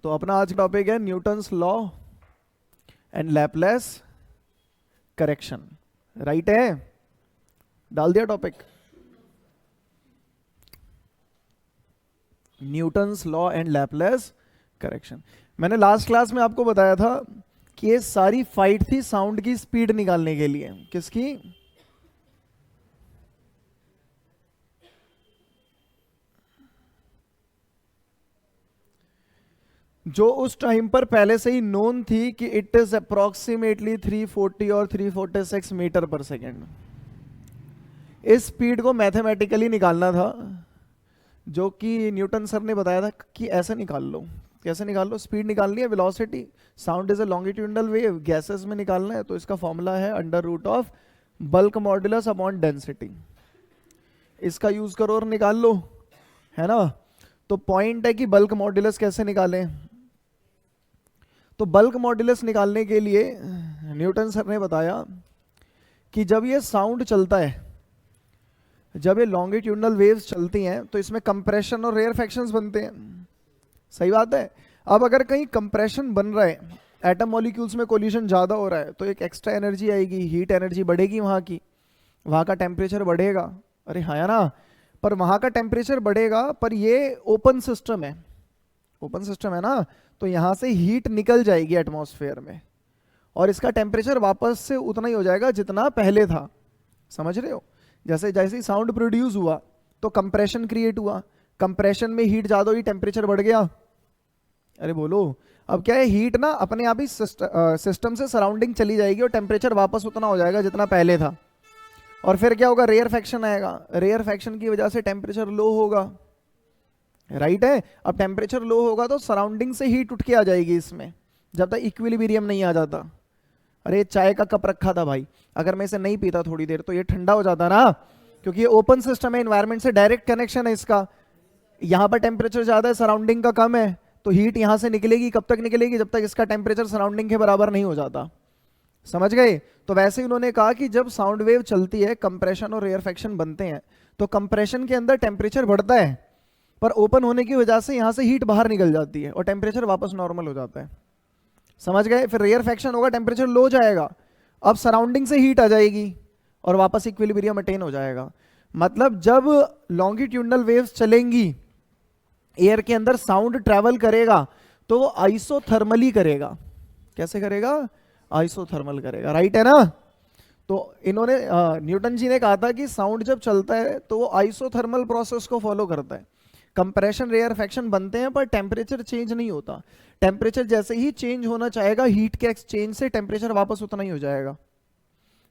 तो अपना आज टॉपिक है Newton's law and Laplace correction. Right है, डाल दिया topic. Newton's law and Laplace correction. मैंने लास्ट क्लास में आपको बताया था कि ये सारी फाइट थी साउंड की स्पीड निकालने के लिए। किसकी? जो उस टाइम पर पहले से ही नोन थी कि इट इज अप्रोक्सीमेटली 340 और 346 मीटर पर सेकेंड। इस स्पीड को मैथमेटिकली निकालना था, जो कि न्यूटन सर ने बताया था कि ऐसे निकाल लो। कैसे निकाल लो? स्पीड निकालनी है, velocity, sound is a longitudinal wave, gases में निकालना है, तो इसका फॉर्मूला है under root of bulk modulus upon density. इसका यूज करो और निकाल लो, है ना। तो पॉइंट है कि बल्क मॉड्यूलस कैसे निकालें। तो बल्क मॉड्यूलस निकालने के लिए न्यूटन सर ने बताया कि जब ये साउंड चलता है, जब ये लॉन्गिट्यूडनल वेव्स चलती हैं, तो इसमें कंप्रेशन और रेयरफैक्शंस बनते हैं। सही बात है। अब अगर कहीं कंप्रेशन बन रहा है, एटम मॉलिक्यूल्स में कोलिजन ज़्यादा हो रहा है, तो एक एक्स्ट्रा एनर्जी आएगी, हीट एनर्जी बढ़ेगी वहाँ की, वहाँ का टेम्परेचर बढ़ेगा। अरे हाँ या ना। पर वहाँ का टेम्परेचर बढ़ेगा, पर ये ओपन सिस्टम है, ओपन सिस्टम है ना, तो यहाँ से हीट निकल जाएगी एटमॉस्फेयर में और इसका टेम्परेचर वापस से उतना ही हो जाएगा जितना पहले था। समझ रहे हो? जैसे जैसे ही साउंड प्रोड्यूस हुआ तो कंप्रेशन क्रिएट हुआ, कंप्रेशन में हीट ज़्यादा हुई, टेम्परेचर बढ़ गया। अरे बोलो। अब क्या है, हीट ना अपने आप ही सिस्टम से सराउंडिंग चली जाएगी और टेम्परेचर वापस उतना हो जाएगा जितना पहले था। और फिर क्या होगा, रेयर फैक्शन आएगा, रेयर फैक्शन की वजह से टेम्परेचर लो होगा। राइट है। अब टेम्परेचर लो होगा तो सराउंडिंग से हीट उठ के आ जाएगी इसमें, जब तक इक्विलिब्रियम नहीं आ जाता। अरे चाय का कप रखा था भाई, अगर मैं इसे नहीं पीता थोड़ी देर तो ये ठंडा हो जाता ना, क्योंकि ये ओपन सिस्टम है, एनवायरनमेंट से डायरेक्ट कनेक्शन है इसका। यहाँ पर टेम्परेचर ज्यादा है, सराउंडिंग का कम है, तो हीट यहाँ से निकलेगी। कब तक निकलेगी? जब तक इसका टेम्परेचर सराउंडिंग के बराबर नहीं हो जाता। समझ गए? तो वैसे ही उन्होंने कहा कि जब साउंड वेव चलती है, कंप्रेशन और रेयरफैक्शन बनते हैं, तो कंप्रेशन के अंदर टेम्परेचर बढ़ता है, पर ओपन होने की वजह से यहाँ से हीट बाहर निकल जाती है और टेम्परेचर वापस नॉर्मल हो जाता है। समझ गए? फिर रेयरफैक्शन होगा, टेम्परेचर लो जाएगा, अब सराउंडिंग से हीट आ जाएगी और वापस इक्विलिब्रियम अटेन हो जाएगा। मतलब जब लॉन्गिट्यूडनल वेव्स चलेंगी, एयर के अंदर साउंड ट्रैवल करेगा, तो वो आइसोथर्मली करेगा। कैसे करेगा? आइसोथर्मल करेगा। राइट है ना। तो इन्होंने न्यूटन जी ने कहा था कि साउंड जब चलता है तो वो आइसोथर्मल प्रोसेस को फॉलो करता है। कंप्रेशन रेयरफैक्शन बनते हैं पर टेम्परेचर चेंज नहीं होता। टेम्परेचर जैसे ही चेंज होना चाहेगा, हीट के एक्सचेंज से टेम्परेचर वापस उतना ही हो जाएगा।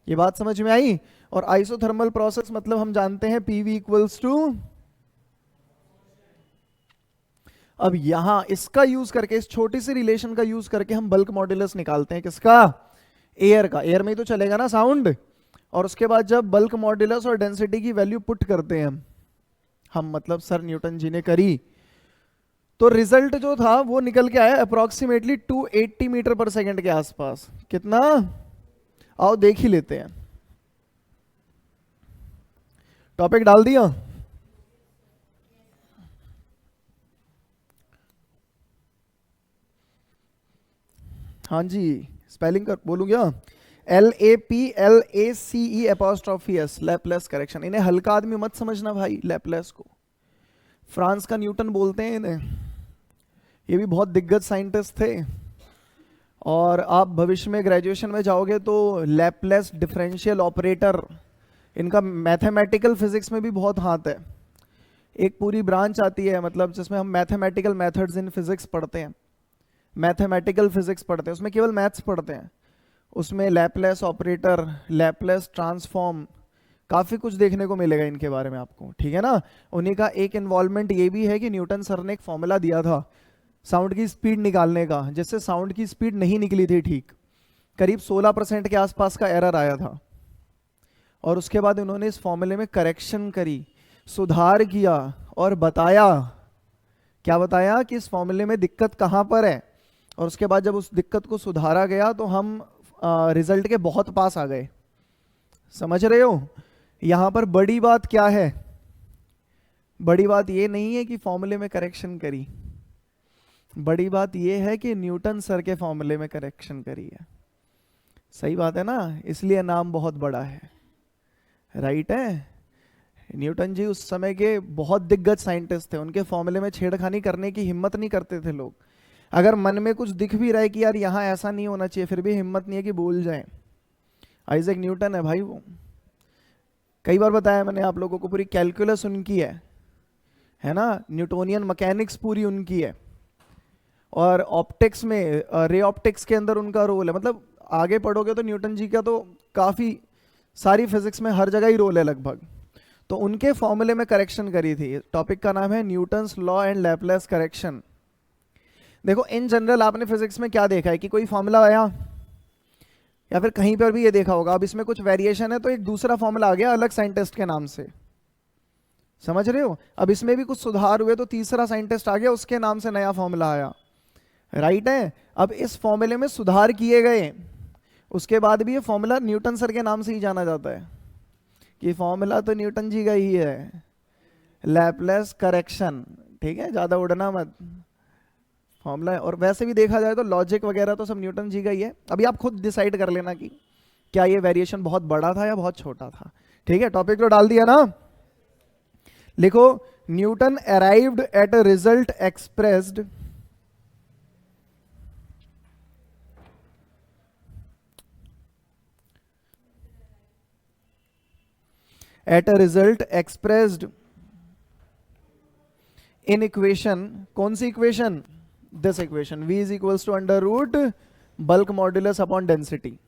ये बात समझ में आई? और आइसोथर्मल प्रोसेस मतलब हम जानते हैं पीवी इक्वल्स टू। अब यहां इसका यूज करके, इस छोटी सी रिलेशन का यूज करके हम बल्क मॉड्यूलस निकालते हैं। किसका? एयर का। एयर में ही तो चलेगा ना साउंड। और उसके बाद जब बल्क मॉड्यूलस और डेंसिटी की वैल्यू पुट करते हैं हम मतलब सर न्यूटन जी ने करी, तो रिजल्ट जो था वो निकल के आया अप्रोक्सीमेटली 280 मीटर पर सेकेंड के आसपास। कितना? आओ देख ही लेते हैं। टॉपिक डाल दिया। हाँ जी, स्पेलिंग कर बोलूं क्या? LAPLACE', Laplace correction. इन्हें हल्का आदमी मत समझना भाई, लैपलेस को फ्रांस का न्यूटन बोलते हैं इन्हें। ये भी बहुत दिग्गज साइंटिस्ट थे, और आप भविष्य में ग्रेजुएशन में जाओगे तो लैपलेस डिफरेंशियल ऑपरेटर, इनका मैथमेटिकल फिजिक्स में भी बहुत हाथ है। एक पूरी ब्रांच आती है, मतलब जिसमें हम मैथमेटिकल मेथड्स इन फिजिक्स पढ़ते हैं, मैथमेटिकल फिजिक्स पढ़ते हैं, उसमें केवल मैथ्स पढ़ते हैं। उसमें लैपलेस ऑपरेटर, लैपलेस ट्रांसफॉर्म, काफ़ी कुछ देखने को मिलेगा इनके बारे में आपको। ठीक है ना। उन्हीं का एक इन्वॉल्वमेंट ये भी है कि न्यूटन सर ने एक फॉर्मूला दिया था साउंड की स्पीड निकालने का, जिससे साउंड की स्पीड नहीं निकली थी ठीक, करीब 16% के आसपास का एरर आया था। और उसके बाद उन्होंने इस फॉर्मूले में करेक्शन करी, सुधार किया और बताया। क्या बताया? कि इस फॉर्मूले में दिक्कत कहाँ पर है। और उसके बाद जब उस दिक्कत को सुधारा गया तो हम रिजल्ट के बहुत पास आ गए। समझ रहे हो? यहां पर बड़ी बात क्या है? बड़ी बात ये नहीं है कि फॉर्मूले में करेक्शन करी, बड़ी बात यह है कि न्यूटन सर के फॉर्मूले में करेक्शन करी है। सही बात है ना, इसलिए नाम बहुत बड़ा है। राइट है। न्यूटन जी उस समय के बहुत दिग्गज साइंटिस्ट थे, उनके फॉर्मूले में छेड़खानी करने की हिम्मत नहीं करते थे लोग। अगर मन में कुछ दिख भी रहा है कि यार यहाँ ऐसा नहीं होना चाहिए, फिर भी हिम्मत नहीं है कि बोल जाए। आइजैक न्यूटन है भाई वो। कई बार बताया मैंने आप लोगों को, पूरी कैलकुलस उनकी है ना, न्यूटोनियन मैकेनिक्स पूरी उनकी है। और ऑप्टिक्स में, रे ऑप्टिक्स के अंदर उनका रोल है। मतलब आगे पढ़ोगे तो न्यूटन जी का तो काफ़ी सारी फिजिक्स में हर जगह ही रोल है लगभग। तो उनके फॉर्मूले में करेक्शन करी थी। टॉपिक का नाम है Newton's law and Laplace correction. देखो इन जनरल आपने फिजिक्स में क्या देखा है कि कोई फॉर्मूला आया, या फिर कहीं पर भी ये देखा होगा, अब इसमें कुछ वेरिएशन है तो एक दूसरा फॉर्मूला आ गया अलग साइंटिस्ट के नाम से। समझ रहे हो? अब इसमें भी कुछ सुधार हुए तो तीसरा साइंटिस्ट आ गया, उसके नाम से नया फॉर्मूला आया। राइट है। अब इस फॉर्मूले में सुधार किए गए, उसके बाद भी ये फॉर्मूला न्यूटन सर के नाम से ही जाना जाता है कि फॉर्मूला तो न्यूटन जी का ही है, लैपलेस करेक्शन। ठीक है, ज्यादा उड़ना मत, फॉर्मूला है। और वैसे भी देखा जाए तो लॉजिक वगैरह तो सब न्यूटन जी का ही है। अभी आप खुद डिसाइड कर लेना कि क्या ये वेरिएशन बहुत बड़ा था या बहुत छोटा था। ठीक है, टॉपिक तो डाल दिया ना। लिखो, Newton arrived at a result expressed at a result expressed in equation. कौन सी equation? This equation, v is equals to under root bulk modulus upon density.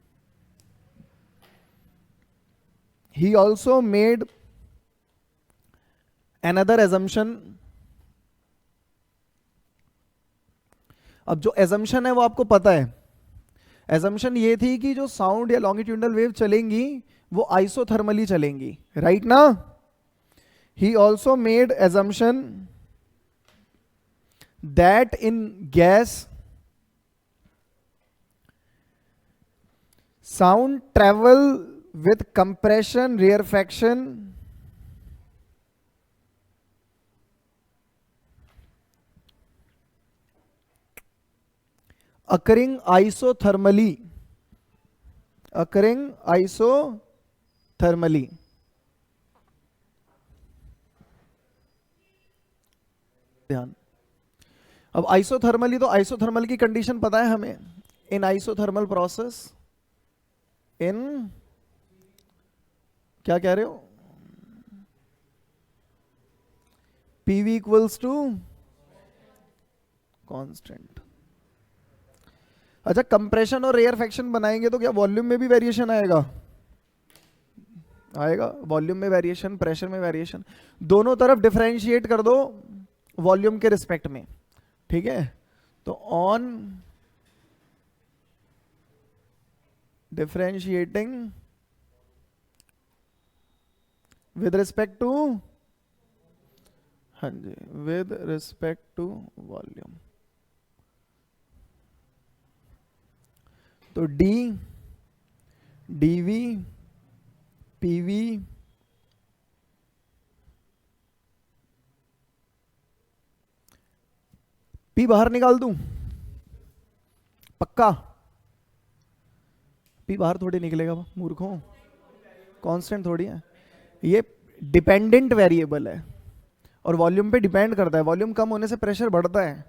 He also made another assumption. अब जो assumption है वो आपको पता है। Assumption ये थी कि जो साउंड या लॉन्गिट्यूडनल वेव चलेंगी वो आइसोथर्मली चलेंगी। राइट ना? ही also made assumption that in gas sound travel with compression rarefaction occurring isothermally ध्यान। अब आइसोथर्मली, तो आइसोथर्मल की कंडीशन पता है हमें। इन आइसोथर्मल प्रोसेस, इन क्या कह रहे हो, पीवी इक्वल्स टू कांस्टेंट। अच्छा, कंप्रेशन और रेयरफेक्शन बनाएंगे तो क्या वॉल्यूम में भी वेरिएशन आएगा? आएगा। वॉल्यूम में वेरिएशन, प्रेशर में वेरिएशन, दोनों तरफ डिफरेंशिएट कर दो वॉल्यूम के रिस्पेक्ट में। ठीक है, तो on differentiating with respect to, हाँ जी, विद रिस्पेक्ट टू वॉल्यूम, तो डी डीवी पीवी पी बाहर निकाल दूं? पक्का? पी बाहर थोड़ी निकलेगा मूर्खों, कांस्टेंट थोड़ी है। ये डिपेंडेंट वेरिएबल है और वॉल्यूम पे डिपेंड करता है। वॉल्यूम कम होने से प्रेशर बढ़ता है,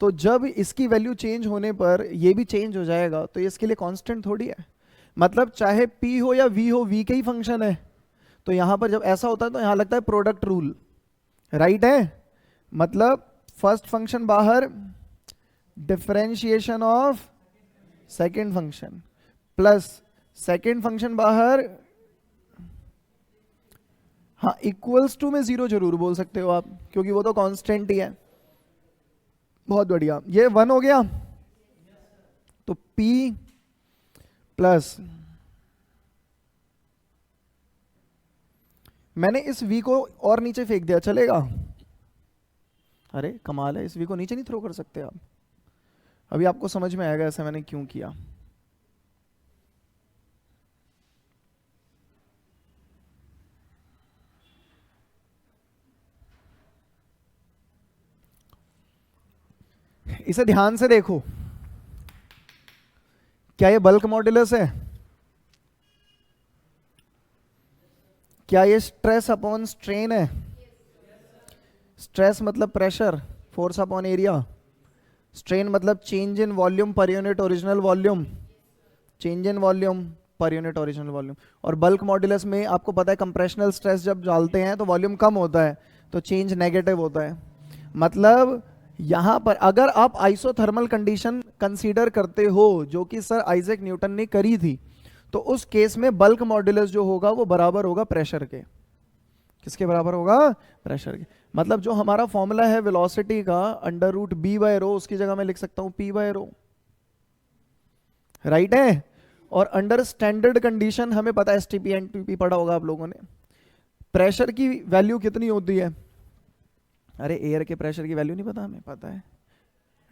तो जब इसकी वैल्यू चेंज होने पर ये भी चेंज हो जाएगा, तो इसके लिए कांस्टेंट थोड़ी है। मतलब चाहे P हो या V हो, V का ही फंक्शन है। तो यहां पर जब ऐसा होता है तो यहां लगता है प्रोडक्ट रूल। राइट है? मतलब फर्स्ट फंक्शन बाहर, differentiation of second function, plus second function बाहर, हाँ इक्वल्स टू में जीरो जरूर बोल सकते हो आप, क्योंकि वो तो कांस्टेंट ही है। बहुत बढ़िया, ये 1 हो गया। तो P प्लस, मैंने इस V को और नीचे फेंक दिया, चलेगा? अरे कमाल है, इस V को नीचे नहीं थ्रो कर सकते आप? अभी आपको समझ में आएगा ऐसा मैंने क्यों किया। इसे ध्यान से देखो, क्या ये बल्क मॉड्यूलस है? क्या ये स्ट्रेस अपॉन स्ट्रेन है? स्ट्रेस मतलब pressure, force upon area. Strain मतलब change in volume per unit original volume, change in volume per unit original volume. और बल्क मॉड्यूलस में आपको पता है कंप्रेशनल स्ट्रेस जब डालते हैं तो वॉल्यूम कम होता है, तो चेंज नेगेटिव होता है। मतलब यहां पर अगर आप आइसोथर्मल कंडीशन कंसीडर करते हो, जो कि सर आइजैक न्यूटन ने करी थी, तो उस केस में बल्क मॉड्यूलस जो होगा वो बराबर होगा प्रेशर के। किसके बराबर होगा? प्रेशर के। मतलब जो हमारा फॉर्मूला है वेलोसिटी का अंडर रूट बी बाय रो, उसकी जगह मैं लिख सकता हूं पी बाय रो, राइट है। और अंडर स्टैंडर्ड कंडीशन हमें पता है, एसटीपी एनटीपी पढ़ा होगा आप लोगों ने, प्रेशर की वैल्यू कितनी होती है? अरे एयर के प्रेशर की वैल्यू नहीं पता? हमें पता है,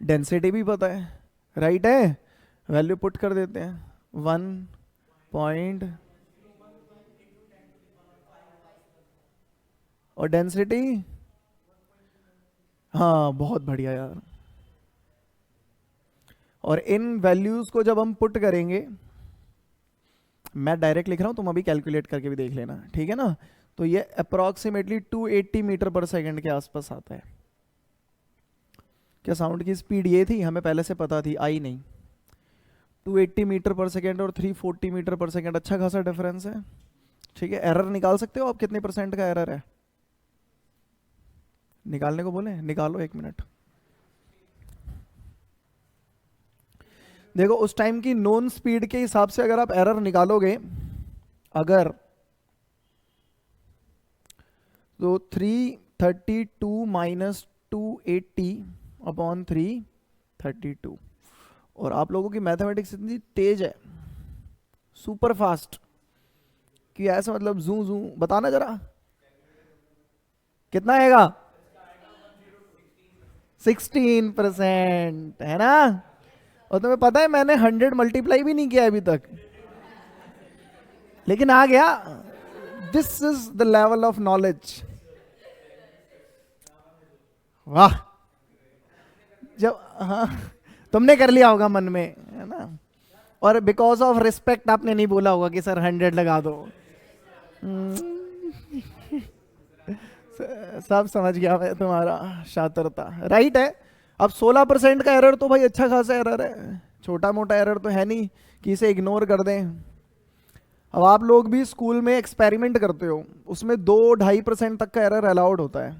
डेंसिटी भी पता है, राइट है। वैल्यू पुट कर देते हैं 1 और डेंसिटी, हाँ बहुत बढ़िया यार। और इन वैल्यूज को जब हम पुट करेंगे, मैं डायरेक्ट लिख रहा हूं, तुम अभी कैलकुलेट करके भी देख लेना, ठीक है ना। तो ये अप्रोक्सीमेटली 280 मीटर पर सेकंड के आसपास आता है। क्या साउंड की स्पीड ये थी? हमें पहले से पता थी, आई नहीं। 280 मीटर पर सेकंड और 340 मीटर पर सेकंड, अच्छा खासा डिफरेंस है, ठीक है। एरर निकाल सकते हो आप, कितने परसेंट का एरर है? निकालने को बोले, निकालो 1 मिनट। देखो उस टाइम की नोन स्पीड के हिसाब से अगर आप एरर निकालोगे, अगर तो 332 माइनस 280 अपॉन 332। और आप लोगों की मैथमेटिक्स इतनी तेज है, सुपर फास्ट, कि ऐसा मतलब जू जू। बताना जरा कितना आएगा? 16% है ना। और तुम्हें पता है मैंने 100 मल्टीप्लाई भी नहीं किया अभी तक, लेकिन आ गया। This is the level of knowledge. वाह। जब हाँ तुमने कर लिया होगा मन में, है ना। और बिकॉज ऑफ रिस्पेक्ट आपने नहीं बोला होगा कि सर 100 लगा दो। सब समझ गया मैं तुम्हारा शातिरता, राइट है। अब 16% का एरर तो भाई अच्छा खासा एरर है, छोटा मोटा एरर तो है नहीं कि इसे इग्नोर कर दें। अब आप लोग भी स्कूल में एक्सपेरिमेंट करते हो, उसमें 2-2.5% तक का एरर अलाउड होता है,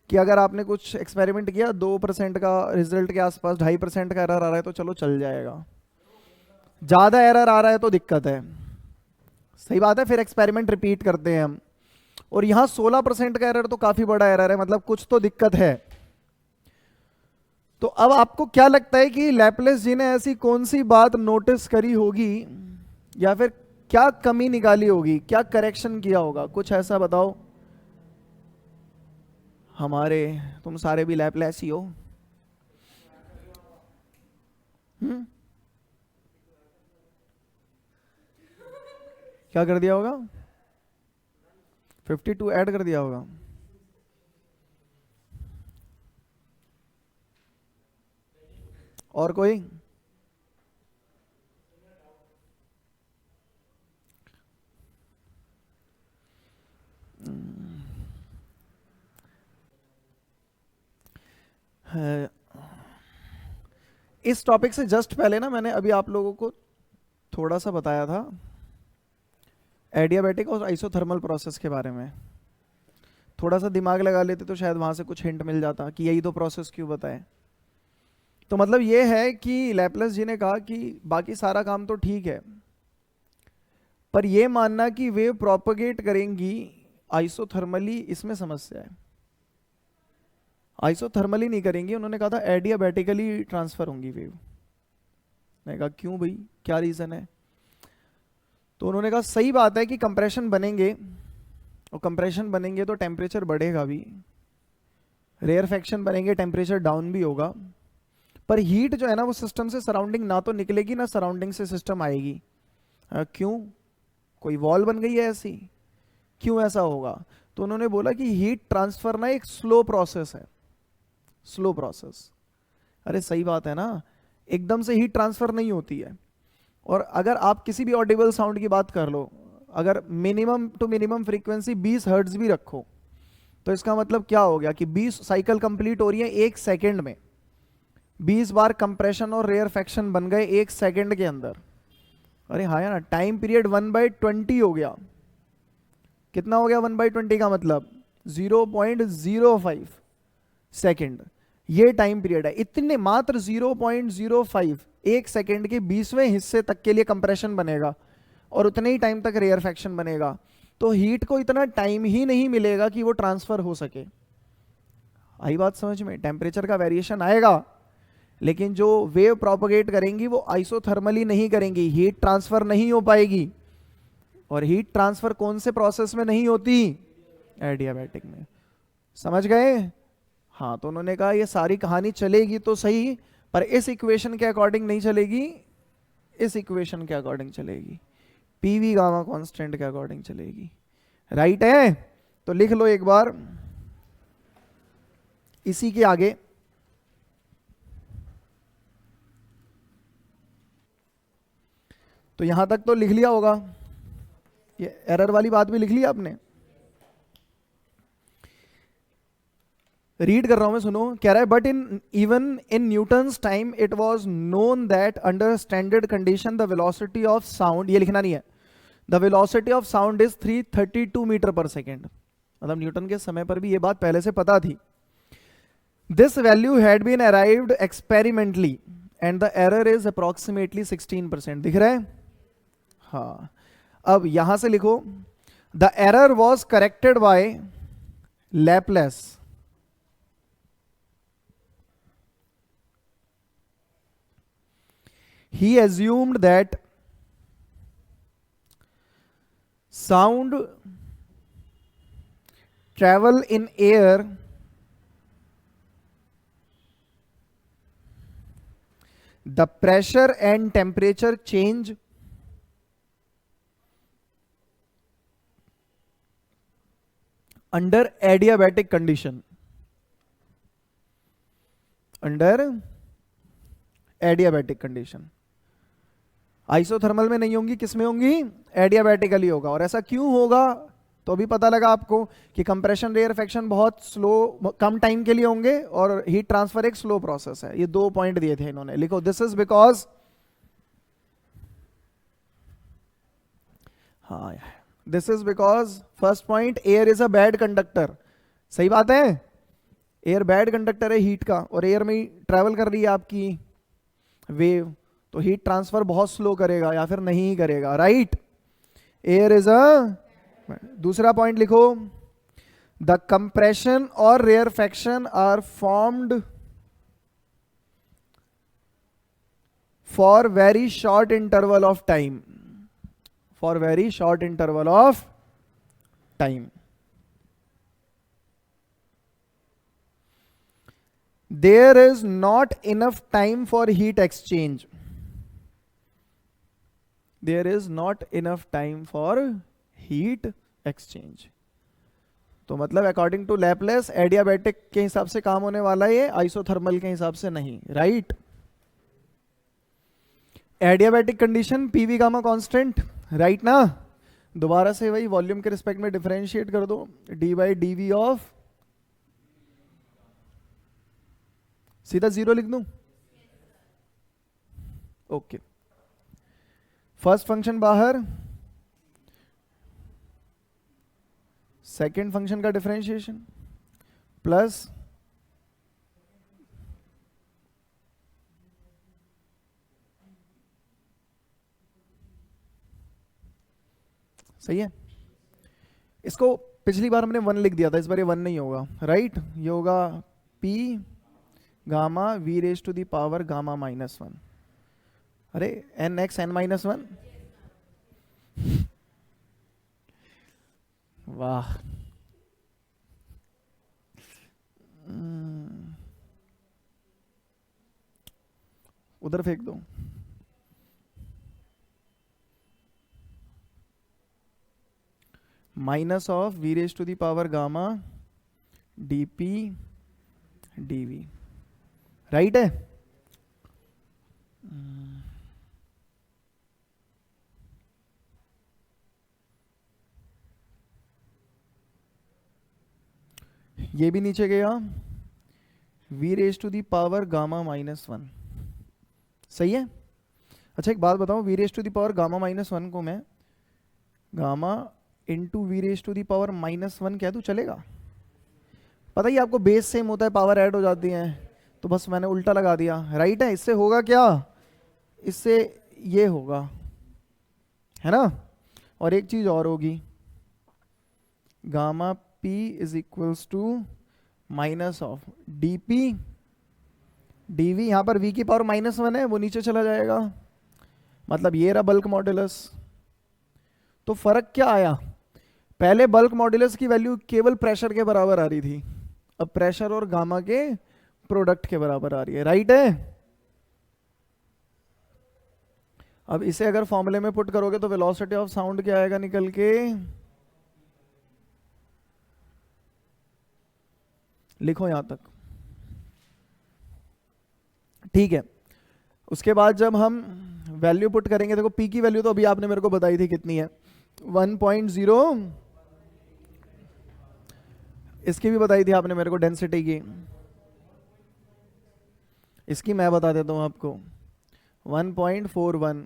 कि अगर आपने कुछ एक्सपेरिमेंट किया 2% का रिजल्ट के आसपास 2.5% का एरर आ रहा है तो चलो चल जाएगा, ज़्यादा एरर आ रहा है तो दिक्कत है। सही बात है, फिर एक्सपेरिमेंट रिपीट करते हैं हम। और यहाँ 16% का एरर तो काफ़ी बड़ा एरर है, मतलब कुछ तो दिक्कत है। तो अब आपको क्या लगता है कि लैपलेस जी ने ऐसी कौन सी बात नोटिस करी होगी, या फिर क्या कमी निकाली होगी, क्या करेक्शन किया होगा? कुछ ऐसा बताओ। हमारे तुम सारे भी लैपलेस ही हो। क्या कर दिया होगा? 52 ऐड कर दिया होगा। और कोई? इस टॉपिक से जस्ट पहले ना मैंने अभी आप लोगों को थोड़ा सा बताया था एडियाबैटिक और आइसोथर्मल प्रोसेस के बारे में। थोड़ा सा दिमाग लगा लेते तो शायद वहां से कुछ हिंट मिल जाता कि यही तो प्रोसेस क्यों बताएं। तो मतलब ये है कि लैपलेस जी ने कहा कि बाकी सारा काम तो ठीक है, पर ये मानना कि वेव प्रोपगेट करेंगी आइसोथर्मली, इसमें समस्या है। आइसोथर्मली नहीं करेंगी, उन्होंने कहा था एडियाबैटिकली ट्रांसफर होंगी वेव। मैंने कहा क्यों भाई, क्या रीजन है? तो उन्होंने कहा सही बात है कि कंप्रेशन बनेंगे, और कंप्रेशन बनेंगे तो टेम्परेचर बढ़ेगा भी, रेयरफेक्शन बनेंगे टेम्परेचर डाउन भी होगा, पर हीट जो है ना वो सिस्टम से सराउंडिंग ना तो निकलेगी ना सराउंडिंग से सिस्टम आएगी। क्यों? कोई वॉल बन गई है ऐसी? क्यों ऐसा होगा? तो उन्होंने बोला कि हीट ट्रांसफर ना एक स्लो प्रोसेस है, स्लो प्रोसेस। अरे सही बात है ना, एकदम से हीट ट्रांसफर नहीं होती है। और अगर आप किसी भी ऑडिबल साउंड की बात कर लो, अगर minimum to minimum frequency 20 hertz भी रखो, तो इसका मतलब क्या हो गया कि 20 साइकिल कंप्लीट हो रही है एक सेकंड में, 20 बार कंप्रेशन और रेयरफेक्शन बन गए एक सेकंड के अंदर। अरे हाँ यार, टाइम पीरियड 1/20 हो गया। कितना हो गया 1/20 का मतलब? 0.05 सेकंड। ये टाइम पीरियड है, इतने मात्र 0.05 एक सेकंड के 20वें हिस्से तक के लिए कंप्रेशन बनेगा और उतने ही टाइम तक रेयरफेक्शन बनेगा। तो हीट को इतना टाइम ही नहीं मिलेगा कि वो ट्रांसफर हो सके। आई बात समझ में? टेम्परेचर का वेरिएशन आएगा, लेकिन जो वेव प्रोपोगेट करेंगी वो आइसोथर्मली नहीं करेंगी, हीट ट्रांसफर नहीं हो पाएगी। और हीट ट्रांसफर कौन से प्रोसेस में नहीं होती? एडियाबैटिक में। समझ गए? हाँ, तो उन्होंने कहा ये सारी कहानी चलेगी तो सही, पर इस इक्वेशन के अकॉर्डिंग नहीं चलेगी, इस इक्वेशन के अकॉर्डिंग चलेगी, पीवी गामा कांस्टेंट के अकॉर्डिंग चलेगी। राइट है? तो लिख लो एक बार इसी के आगे। तो यहां तक तो लिख लिया होगा, ये एरर वाली बात भी लिख ली आपने। रीड कर रहा हूं मैं, सुनो। कह रहा है but in even in Newton's time it was known that under standard condition the velocity of sound, ये लिखना नहीं है, the velocity of sound is 332 metre per second. मतलब न्यूटन के समय पर भी ये बात पहले से पता थी। This value had been arrived experimentally and the error is approximately 16%। दिख रहा है? हाँ। अब यहां से लिखो, the error was corrected by Laplace. He assumed that sound travel in air the pressure and temperature change under adiabatic condition, under adiabatic condition। Isothermal में नहीं होंगी, किस में होंगी? एडियाबैटिकली होगा। और ऐसा क्यों होगा? तो अभी पता लगा आपको कि कंप्रेशन रेयरफेक्शन बहुत स्लो, कम टाइम के लिए होंगे, और हीट ट्रांसफर एक स्लो प्रोसेस है। ये 2 पॉइंट दिए थे इन्होंने, लिखो दिस इज बिकॉज, हाँ this is because first point, air is a bad conductor. सही बात है, एयर बैड कंडक्टर है हीट का, और एयर में ही ट्रेवल कर रही है आपकी वेव, तो हीट ट्रांसफर बहुत स्लो करेगा या फिर नहीं करेगा। राइट? Air is a. दूसरा पॉइंट लिखो, द कंप्रेशन और rarefaction are formed for very short interval of time, for very short interval of time. There is not enough time for heat exchange, there is not enough time for heat exchange. तो मतलब according to Laplace adiabatic के हिसाब से काम होने वाला है, ये आइसोथर्मल के हिसाब से नहीं। Right? Adiabatic condition PV gamma constant, right ना? दोबारा से वही वॉल्यूम के रिस्पेक्ट में डिफरेंशिएट कर दो, d by d v of, सीधा 0 लिख दूं? ओके। फर्स्ट फंक्शन बाहर, सेकेंड फंक्शन का डिफरेंशिएशन प्लस सही है। इसको पिछली बार हमने 1 लिख दिया था, इस बार ये 1 नहीं होगा। राइट? ये होगा P gamma V raise to the power gamma -1। अरे NX n-1। वाह, उधर फेंक दो। Minus of v raise to the power gamma d p d v. Right है? ये भी नीचे गया, v raise to the power gamma -1, सही है। अच्छा एक बात बताओ, v raise to the power gamma -1 को मैं gamma into v raise to the power -1 कह दूं, चलेगा? पता ही आपको बेस सेम होता है, पावर ऐड हो जाती है, तो बस मैंने उल्टा लगा दिया, राइट है। इससे होगा क्या, इससे ये होगा, है ना। और एक चीज और होगी, gamma p is equals to minus of d p d v. यहां पर v की पावर -1 है, वो नीचे चला जाएगा, मतलब ये रहा बल्क मॉड्यूलस। तो फर्क क्या आया, पहले बल्क मॉड्यूलस की वैल्यू केवल प्रेशर के बराबर आ रही थी, अब प्रेशर और गामा के प्रोडक्ट के बराबर आ रही है, राइट है। अब इसे अगर फॉर्मूले में पुट करोगे तो वेलोसिटी ऑफ साउंड क्या आएगा निकल के, लिखो यहां तक, ठीक है। उसके बाद जब हम वैल्यू पुट करेंगे, देखो p की वैल्यू तो अभी आपने मेरे को बताई थी कितनी है, 1.0, इसकी भी बताई थी आपने मेरे को डेंसिटी की, इसकी मैं बता देता हूं आपको 1.41।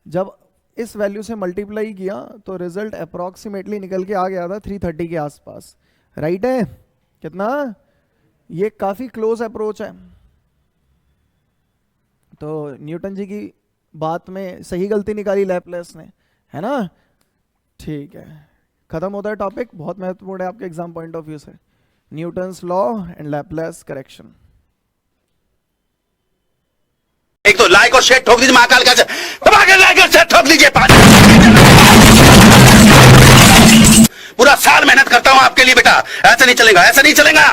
जब इस वैल्यू से मल्टीप्लाई किया तो रिजल्ट अप्रोक्सीमेटली निकल के आ गया था 330 के आसपास, राइट है। कितना, ये काफी क्लोज अप्रोच है। तो न्यूटन जी की बात में सही गलती निकाली लैपलेस ने, है ना। ठीक है, खत्म होता है टॉपिक, बहुत महत्वपूर्ण है आपके एग्जाम पॉइंट ऑफ व्यू से, Newton's law and Laplace correction. एक तो लाइक और शेयर ठोक दीजिए, महाकाल का लाइक और शेयर ठोक दीजिए। पूरा साल मेहनत करता हूं आपके लिए बेटा, ऐसा नहीं चलेगा, ऐसा नहीं चलेगा।